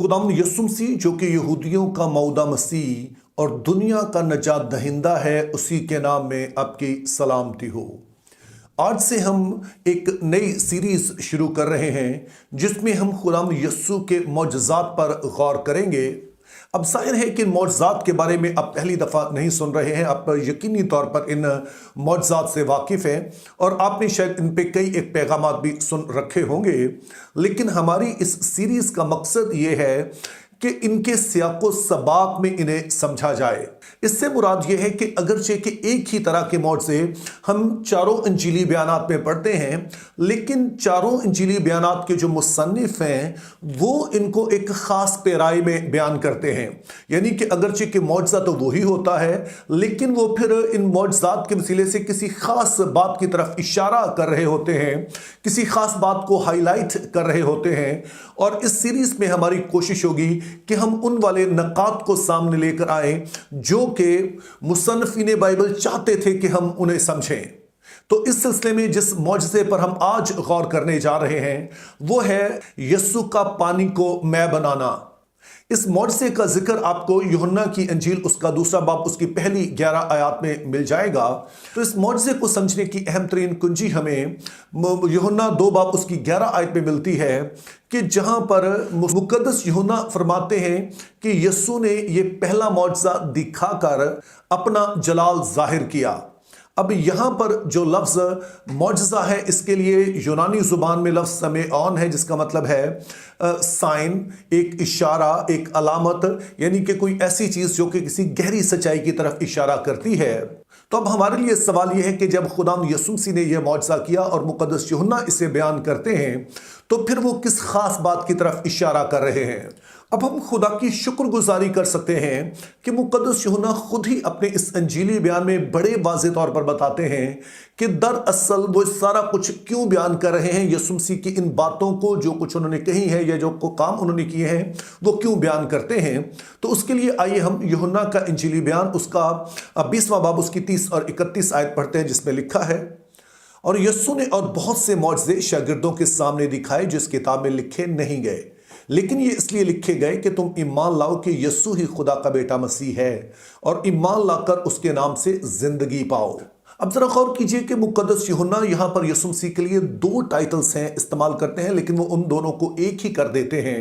खुदाम यसु मसीह जो कि यहूदियों का मौदा मसीह और दुनिया का नजात दहिंदा है, उसी के नाम में आपकी सलामती हो। आज से हम एक नई सीरीज शुरू कर रहे हैं जिसमें हम खुदाम यसु के मौजज़ात पर गौर करेंगे। अब जाहिर है कि मौजज़ात के बारे में आप पहली दफ़ा नहीं सुन रहे हैं, आप यकीनी तौर पर इन मौजज़ात से वाकिफ़ हैं और आपने शायद इन पे कई एक पैगामात भी सुन रखे होंगे। लेकिन हमारी इस सीरीज़ का मकसद ये है कि इनके सियाक़ो सबाक़ में इन्हें समझा जाए। इससे मुराद ये है कि अगरचे कि एक ही तरह के मौज़े हम चारों इंजीली बयानात में पढ़ते हैं, लेकिन चारों इंजीली बयानात के जो मुसन्निफ़ हैं वो इनको एक ख़ास पैराए में बयान करते हैं। यानी कि अगरचे कि मौजज़ा तो वही होता है, लेकिन वो फिर इन मौजज़ात के वसीले से किसी ख़ास बात की तरफ इशारा कर रहे होते हैं, किसी ख़ास बात को हाईलाइट कर रहे होते हैं। और इस सीरीज़ में हमारी कोशिश होगी कि हम उन वाले नकात को सामने लेकर आए जो कि मुसन्निफ़ीन बाइबल चाहते थे कि हम उन्हें समझें। तो इस सिलसिले में जिस मौजज़े पर हम आज गौर करने जा रहे हैं वो है यस्सु का पानी को मैं बनाना। इस मौजज़े का जिक्र आपको यूहन्ना की इंजील उसका दूसरा बाब उसकी पहली 11 आयात में मिल जाएगा। तो इस मौजज़े को समझने की अहम तरीन कुंजी हमें यूहन्ना 2 बाब उसकी 11 आयत में मिलती है कि जहां पर मुक़द्दस यूहन्ना फरमाते हैं कि यस्सु ने ये पहला मौजज़ा दिखाकर अपना जलाल जाहिर किया। अब यहाँ पर जो लफ्ज़ मौजज़ा है इसके लिए यूनानी ज़ुबान में लफ्ज़ समेऑन है, जिसका मतलब है साइन, एक इशारा, एक अलामत, यानी कि कोई ऐसी चीज़ जो कि किसी गहरी सच्चाई की तरफ इशारा करती है। तो अब हमारे लिए सवाल यह है कि जब खुदाम यसु मसीह ने यह मौजज़ा किया और मुक़द्दस यूहन्ना इसे बयान करते हैं तो फिर वो किस ख़ास बात की तरफ इशारा कर रहे हैं। अब हम खुदा की शुक्रगुजारी कर सकते हैं कि मुक़द्दस यूहन्ना खुद ही अपने इस अंजीली बयान में बड़े वाज़ेह तौर पर बताते हैं कि दरअसल वो सारा कुछ क्यों बयान कर रहे हैं। यसु मसीह की इन बातों को जो कुछ उन्होंने कही है या जो काम उन्होंने किए हैं वो क्यों बयान करते हैं। तो उसके लिए आइए हम यूहन्ना का अंजीली बयान उसका 20वां बाब उसकी 30 और 31 आयत पढ़ते हैं, जिसमें लिखा है, और यस्सु ने और बहुत से मौजज़े शागिर्दों के सामने दिखाए जो इस किताब में लिखे नहीं गए, लेकिन ये इसलिए लिखे गए कि तुम ईमान लाओ कि यस्सु ही खुदा का बेटा मसीह है और ईमान लाकर उसके नाम से जिंदगी पाओ। अब जरा गौर कीजिए कि मुक़द्दस यूहन्ना यहाँ पर यस्सु मसीह के लिए 2 टाइटल्स हैं इस्तेमाल करते हैं, लेकिन वो उन दोनों को एक ही कर देते हैं,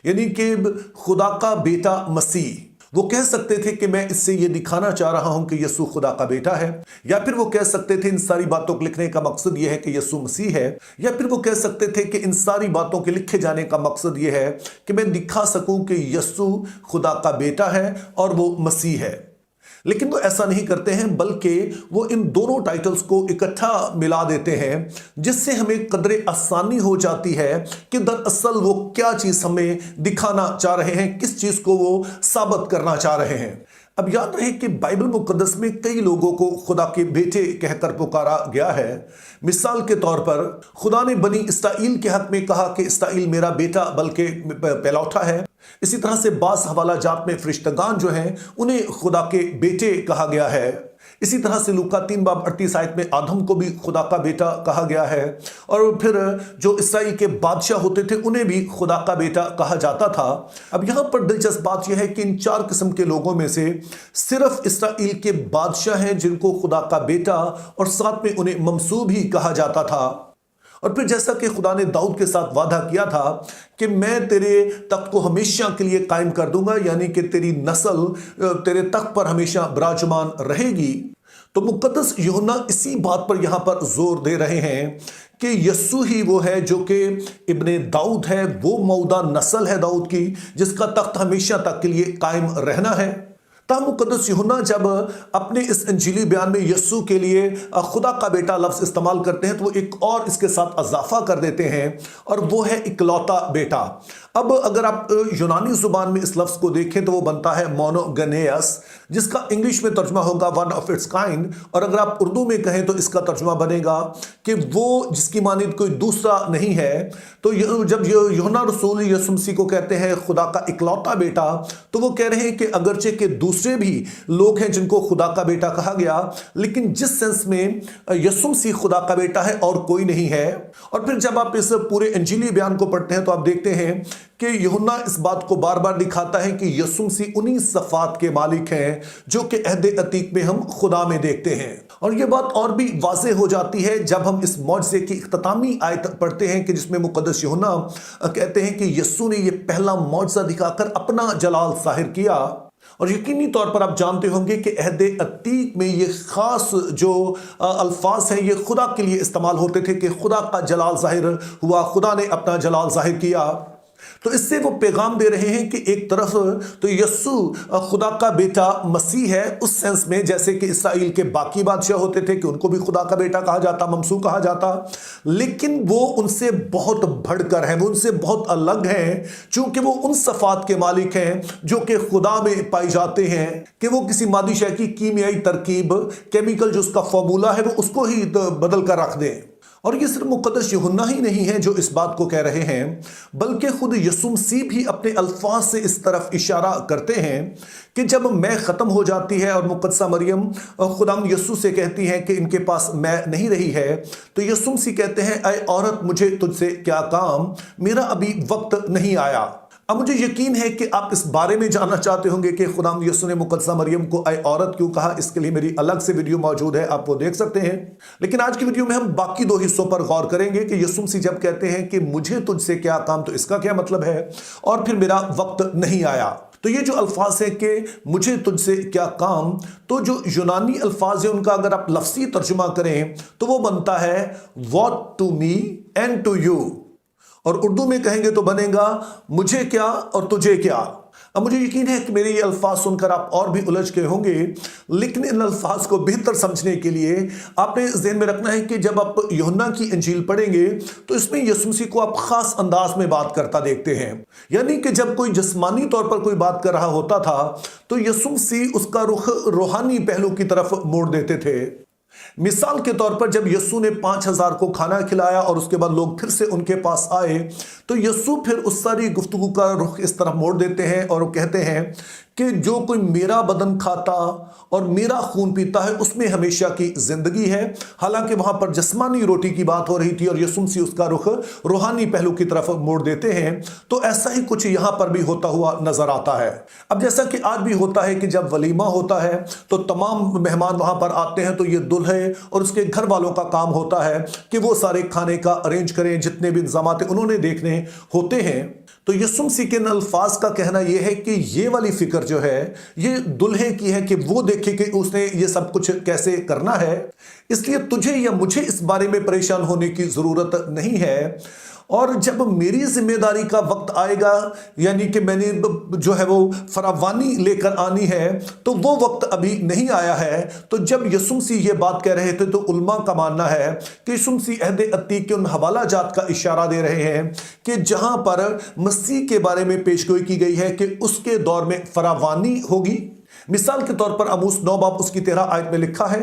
यानी कि खुदा का बेटा मसीह। वो कह सकते थे कि मैं इससे ये दिखाना चाह रहा हूं कि यस्सु खुदा का बेटा है, या फिर वो कह सकते थे इन सारी बातों को लिखने का मकसद ये है कि यस्सु मसीह है, या फिर वो कह सकते थे कि इन सारी बातों के लिखे जाने का मकसद ये है कि मैं दिखा सकूं कि यस्सु खुदा का बेटा है और वो मसीह है। लेकिन वो ऐसा नहीं करते हैं, बल्कि वो इन दोनों टाइटल्स को इकट्ठा मिला देते हैं, जिससे हमें कदरे आसानी हो जाती है कि दरअसल वो क्या चीज़ हमें दिखाना चाह रहे हैं, किस चीज़ को वो साबित करना चाह रहे हैं। अब याद रहे कि बाइबल मुक़द्दस में कई लोगों को खुदा के बेटे कहकर पुकारा गया है। मिसाल के तौर पर खुदा ने बनी इसराइल के हक में कहा कि इसराइल मेरा बेटा बल्कि पहलौठा है। इसी तरह से बास हवाला जात में फरिश्तगान जो हैं उन्हें खुदा के बेटे कहा गया है। इसी तरह से लूका 3 बाब 38 आयत में आदम को भी खुदा का बेटा कहा गया है, और फिर जो इसराइल के बादशाह होते थे उन्हें भी खुदा का बेटा कहा जाता था। अब यहाँ पर दिलचस्प बात यह है कि इन 4 किस्म के लोगों में से सिर्फ इसराइल के बादशाह हैं जिनको खुदा का बेटा और साथ में उन्हें ममसू भी कहा जाता था। और फिर जैसा कि खुदा ने दाऊद के साथ वादा किया था कि मैं तेरे तख्त को हमेशा के लिए कायम कर दूंगा, यानी कि तेरी नस्ल तेरे तख्त पर हमेशा विराजमान रहेगी। तो मुक़द्दस यूहन्ना इसी बात पर यहाँ पर जोर दे रहे हैं कि यस्सु ही वो है जो कि इब्ने दाऊद है, वो मौदा नस्ल है दाऊद की, जिसका तख्त हमेशा तक के लिए कायम रहना है। तब मुक़द्दस यूहन्ना जब अपने इस इंजीली बयान में यस्सु के लिए खुदा का बेटा लफ्ज़ इस्तेमाल करते हैं तो वो एक और इसके साथ अजाफा कर देते हैं, और वो है इकलौता बेटा। अब अगर आप यूनानी ज़ुबान में इस लफ्ज़ को देखें तो वो बनता है मोनोगेनेयस, जिसका इंग्लिश में तर्जुमा होगा वन ऑफ इट्स काइंड, और अगर आप उर्दू में कहें तो इसका तर्जुमा बनेगा कि वो जिसकी मानिद कोई दूसरा नहीं है। तो जब यूहन्ना रसूल यसु मसीह को कहते हैं खुदा का इकलौता बेटा, तो वो कह रहे हैं कि अगरचे के दूसरे भी लोग हैं जिनको खुदा का बेटा कहा गया, लेकिन जिस सेंस में यसु मसीह खुदा का बेटा है और कोई नहीं है। और फिर जब आप इस पूरे इंजीली बयान को पढ़ते हैं तो आप देखते हैं کہ यूहन्ना इस बात को बार बार दिखाता है कि यीशु मसीह उन्हीं सफ़ात के मालिक हैं जो कि अहद अतीक में हम खुदा में देखते हैं। और ये बात और भी वाज़ेह हो जाती है जब हम इस मौजज़े की इख्तितामी आयत पढ़ते हैं कि जिसमें मुक़द्दस यूहन्ना कहते हैं कि यीशु ने ये पहला मौजज़ा दिखाकर अपना जलाल ज़ाहिर किया। और यकीनी तौर पर आप जानते होंगे कि अहद अतीक में ये ख़ास जो अल्फाज हैं ये खुदा के लिए इस्तेमाल होते थे कि खुदा का जलाल ज़ाहिर हुआ, खुदा ने अपना जलाल ज़ाहिर किया। तो इससे वो पैगाम दे रहे हैं कि एक तरफ तो यस्सु खुदा का बेटा मसीह है उस सेंस में, जैसे कि इसराइल के बाकी बादशाह होते थे कि उनको भी खुदा का बेटा कहा जाता, ममसू कहा जाता, लेकिन वो उनसे बहुत बढ़कर हैं, वो उनसे बहुत अलग हैं, चूंकि वो उन सफ़ात के मालिक हैं जो कि खुदा में पाई जाते हैं कि वो किसी मादी शय की कीमियाई तरकीब, केमिकल जो उसका फॉर्मूला है वो उसको ही बदल कर रख दें। और ये सिर्फ मुक़द्दस यूहन्ना ही नहीं है जो इस बात को कह रहे हैं, बल्कि खुद यीशु मसीह भी अपने अल्फाज से इस तरफ इशारा करते हैं कि जब मैं ख़त्म हो जाती है और मुक़द्दसा मरियम खुदाम यीशु से कहती हैं कि इनके पास मैं नहीं रही है, तो यीशु मसीह कहते हैं ऐ औरत मुझे तुझसे क्या काम, मेरा अभी वक्त नहीं आया। अब मुझे यकीन है कि आप इस बारे में जानना चाहते होंगे कि खुदाम यीशु ने मुक़द्दसा मरियम को ऐ औरत क्यों कहा। इसके लिए मेरी अलग से वीडियो मौजूद है, आप वो देख सकते हैं। लेकिन आज की वीडियो में हम बाकी दो हिस्सों पर गौर करेंगे कि यीशु मसीह जब कहते हैं कि मुझे तुझसे क्या काम, तो इसका क्या मतलब है, और फिर मेरा वक्त नहीं आया। तो ये जो अल्फाज है कि मुझे तुझसे क्या काम, तो जो यूनानी अल्फाज है उनका अगर आप लफ्सी तर्जुमा करें तो वो बनता है what to me and to you, और उर्दू में कहेंगे तो बनेगा मुझे क्या और तुझे क्या। अब मुझे यकीन है कि मेरे ये अल्फाज सुनकर आप और भी उलझ गए होंगे, लेकिन इन अल्फाज को बेहतर समझने के लिए आपने ज़हन में रखना है कि जब आप यूहन्ना की इंजील पढ़ेंगे तो इसमें यीशु मसीह को आप ख़ास अंदाज में बात करता देखते हैं। यानी कि जब कोई जिस्मानी तौर पर कोई बात कर रहा होता था तो यीशु मसीह उसका रुख रूहानी पहलू की तरफ मोड़ देते थे। मिसाल के तौर पर जब यीशु ने 5000 को खाना खिलाया और उसके बाद लोग फिर से उनके पास आए, तो यीशु फिर उस सारी गुफ्तगू का रुख इस तरफ मोड़ देते हैं और वो कहते हैं कि जो कोई मेरा बदन खाता और मेरा खून पीता है उसमें हमेशा की जिंदगी है। हालांकि वहां पर जिस्मानी रोटी की बात हो रही थी और यीशु मसीह उसका रुख रूहानी पहलू की तरफ मोड़ देते हैं। तो ऐसा ही कुछ यहां पर भी होता हुआ नजर आता है। अब जैसा कि आज भी होता है कि जब वलीमा होता है तो तमाम मेहमान वहां पर आते हैं, तो ये दुल्हे और उसके घर वालों का काम होता है कि वो सारे खाने का अरेंज करें, जितने भी इंतजाम उन्होंने देखने होते हैं। तो यीशु मसीह के अल्फाज का कहना यह है कि ये वाली फिक्र जो है ये दुल्हे की है कि वो देखे कि उसने ये सब कुछ कैसे करना है, इसलिए तुझे या मुझे इस बारे में परेशान होने की जरूरत नहीं है। और जब मेरी जिम्मेदारी का वक्त आएगा, यानी कि मैंने जो है वो फरावानी लेकर आनी है, तो वो वक्त अभी नहीं आया है। तो जब यीशु मसीह ये बात कह रहे थे तो उलमा का मानना है कि यीशु मसीह अहद अतीक के उन हवाला जात का इशारा दे रहे हैं कि जहां पर मसीह के बारे में पेशगोई की गई है कि उसके दौर में फरावानी होगी। मिसाल के तौर पर अमूस 9 बाब उसकी 13 आयत में लिखा है,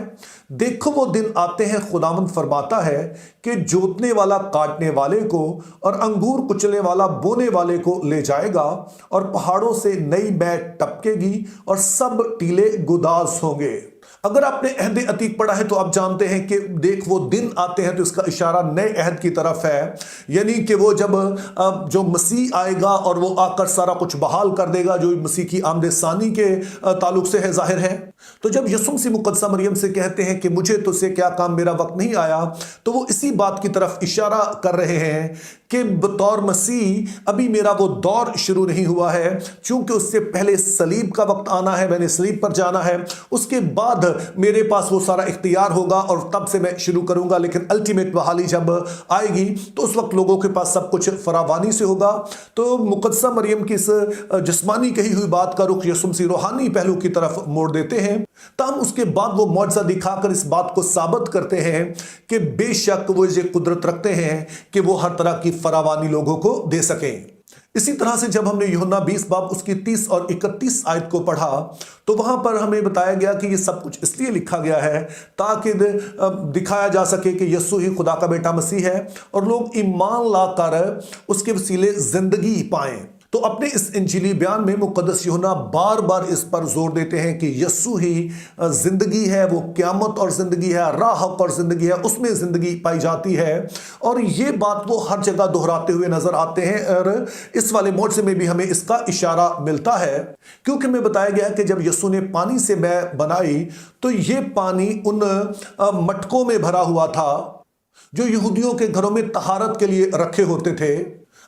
देखो वो दिन आते हैं, खुदावंद फरमाता है कि जोतने वाला काटने वाले को और अंगूर कुचले वाला बोने वाले को ले जाएगा, और पहाड़ों से नई मैट टपकेगी और सब टीले गुदास होंगे। अगर आपने अहद अतीक पढ़ा है तो आप जानते हैं कि देख वो दिन आते हैं, तो इसका इशारा नए अहद की तरफ है, यानी कि वो जब जो मसीह आएगा और वो आकर सारा कुछ बहाल कर देगा, जो मसीह की आमद सानी के ताल्लुक से है, जाहिर है। तो जब यीशु मसीह मुक़द्दसा मरियम से कहते हैं कि मुझे तुझसे क्या काम, मेरा वक्त नहीं आया, तो वो इसी बात की तरफ इशारा कर रहे हैं कि बतौर मसीह अभी मेरा वो दौर शुरू नहीं हुआ है, क्योंकि उससे पहले सलीब का वक्त आना है, मैंने सलीब पर जाना है, उसके बाद मेरे पास वो सारा इख्तियार होगा और तब से मैं शुरू करूंगा। लेकिन अल्टीमेट बहाली जब आएगी तो उस वक्त लोगों के पास सब कुछ फरावानी से होगा। तो मुक़द्दसा मरियम की इस जिस्मानी कही हुई बात का रुख यीशु मसीह रूहानी पहलू की तरफ मोड़ देते हैं। तब उसके बाद वो मौजज़ा दिखाकर इस बात को साबित करते हैं कि बेशक वो ये कुदरत रखते हैं कि वो हर तरह की फरावानी लोगों को दे सकें। इसी तरह से जब हमने यूहन्ना 20 बाब उसकी 30 और 31 आयत को पढ़ा तो वहां पर हमें बताया गया कि ये सब कुछ इसलिए लिखा गया है ताकि दिखाया जा सके कि यीशु ही खुदा का बेटा मसीह है और लोग ईमान लाकर उसके वसीले जिंदगी पाएं। तो अपने इस इंजीली बयान में मुकद्दस यूहन्ना बार बार इस पर जोर देते हैं कि यस्सु ही जिंदगी है, वो क़यामत और जिंदगी है, राह हक और जिंदगी है, उसमें जिंदगी पाई जाती है। और ये बात वो हर जगह दोहराते हुए नजर आते हैं और इस वाले मोर्चे में भी हमें इसका इशारा मिलता है, क्योंकि हमें बताया गया कि जब यस्सु ने पानी से मैं बनाई तो ये पानी उन मटकों में भरा हुआ था जो यहूदियों के घरों में तहारत के लिए रखे होते थे।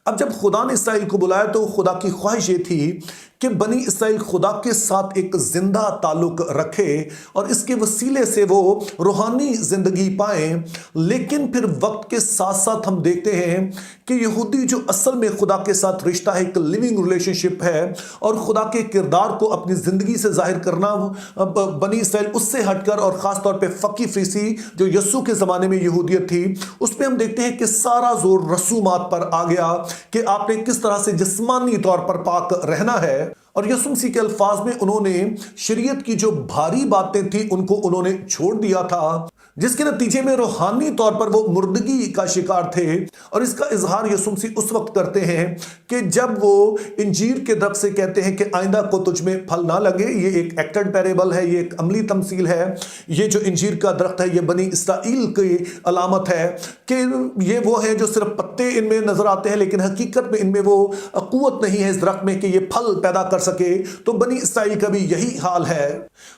अब जब खुदा ने इसराइल को बुलाया तो खुदा की ख्वाहिश ये थी कि बनी इसराइल खुदा के साथ एक जिंदा ताल्लुक रखे और इसके वसीले से वो रूहानी जिंदगी पाएं। लेकिन फिर वक्त के साथ साथ हम देखते हैं कि यहूदी जो असल में खुदा के साथ रिश्ता है, एक लिविंग रिलेशनशिप है और खुदा के किरदार को अपनी जिंदगी से जाहिर करना, बनी इसराइल उससे हटकर और खास तौर पे फकी फरीसी जो यस्सु के ज़माने में यहूदियत थी, उसमें हम देखते हैं कि सारा जोर रसूमात पर आ गया कि आपने किस तरह से जिस्मानी तौर पर पाक रहना है। और यीशु मसीह के अल्फाज में उन्होंने शरीयत की जो भारी बातें थी उनको उन्होंने छोड़ दिया था, जिसके नतीजे में रूहानी तौर पर वो मुर्दगी का शिकार थे। और इसका इजहार यीशु मसीह उस वक्त करते हैं कि जब वो इंजीर के दरख्त से कहते हैं कि आइंदा को तुझ में फल ना लगे। ये एक एक्टेड पैरेबल है, ये एक अमली तमसील है। ये जो इंजीर का दरख्त है ये बनी इसराइल की अलामत है कि ये वो है जो सिर्फ पत्ते इनमें नजर आते हैं, लेकिन हकीकत में इनमें वो कुव्वत नहीं है इस दरख्त में कि ये फल पैदा कर सके। तो बनी इसराइल का भी यही हाल है।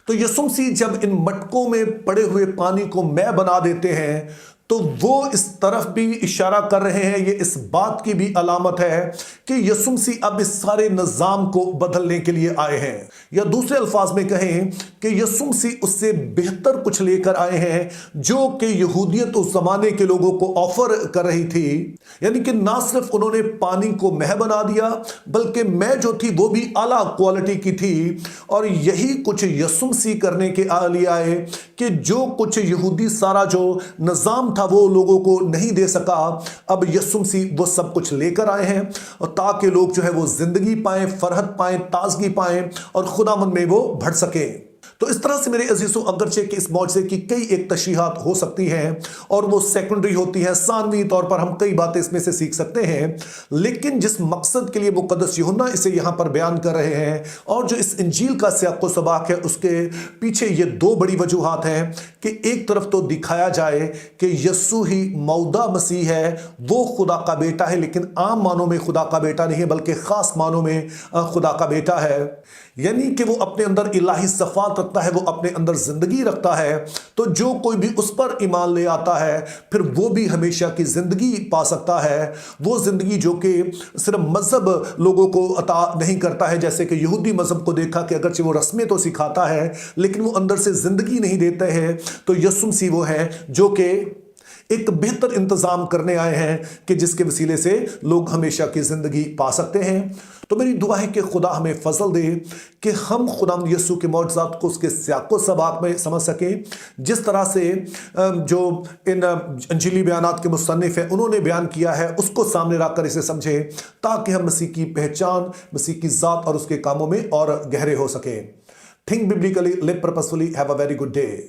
तो यीशु मसीह जब इन मटकों में पड़े हुए पानी को मैं बना देते हैं तो वो इस तरफ भी इशारा कर रहे हैं, ये इस बात की भी अलामत है कि यीशु मसीह अब इस सारे निज़ाम को बदलने के लिए आए हैं, या दूसरे अल्फाज में कहें कि यीशु मसीह उससे बेहतर कुछ लेकर आए हैं जो कि यहूदियत उस जमाने के लोगों को ऑफर कर रही थी। यानी कि ना सिर्फ उन्होंने पानी को मह बना दिया बल्कि मैं जो थी वो भी आला क्वालिटी की थी। और यही कुछ यीशु मसीह करने के लिए आए कि जो कुछ यहूदी सारा जो निज़ाम वो लोगों को नहीं दे सका, अब यीशु मसीह वो सब कुछ लेकर आए हैं और ताकि लोग जो है वो जिंदगी पाएं, फरहत पाएं, ताजगी पाएं और खुदावंद में वो बढ़ सके। तो इस तरह से मेरे अजीजों, अगरचे कि इस मौजज़े की कई एक तशरीहात हो सकती हैं और वो सेकेंडरी होती हैं, सानवी तौर पर हम कई बातें इसमें से सीख सकते हैं, लेकिन जिस मकसद के लिए मुकद्दस यूहन्ना इसे यहाँ पर बयान कर रहे हैं और जो इस इंजील का सियाक़ो सबाक है उसके पीछे ये दो बड़ी वजूहात हैं कि एक तरफ तो दिखाया जाए कि यस्सु ही मौदा मसीह है, वो खुदा का बेटा है, लेकिन आम मानों में खुदा का बेटा नहीं है बल्कि ख़ास मानों में खुदा का बेटा है। यानी कि वो अपने अंदर इलाही सफ़ात रखता है, वो अपने अंदर जिंदगी रखता है। तो जो कोई भी उस पर ईमान ले आता है फिर वो भी हमेशा की जिंदगी पा सकता है। वो जिंदगी जो कि सिर्फ मजहब लोगों को अता नहीं करता है, जैसे कि यहूदी मजहब को देखा कि अगरचे वो रस्में तो सिखाता है लेकिन वो अंदर से जिंदगी नहीं देते हैं। तो यीशु मसीह वो है जो कि एक बेहतर इंतजाम करने आए हैं कि जिसके वसीले से लोग हमेशा की जिंदगी पा सकते हैं। तो मेरी दुआ है कि खुदा हमें फजल दे कि हम खुदा यीशु के मौजज़ात को उसके सियाक़ो सबाक में समझ सकें, जिस तरह से जो इन अंजीली बयानात के मुसन्निफ़ हैं उन्होंने बयान किया है उसको सामने रखकर इसे समझें, ताकि हम मसीह की पहचान, मसीह की ज़ात और उसके कामों में और गहरे हो सकें। Think biblically, live purposefully, have a very good day.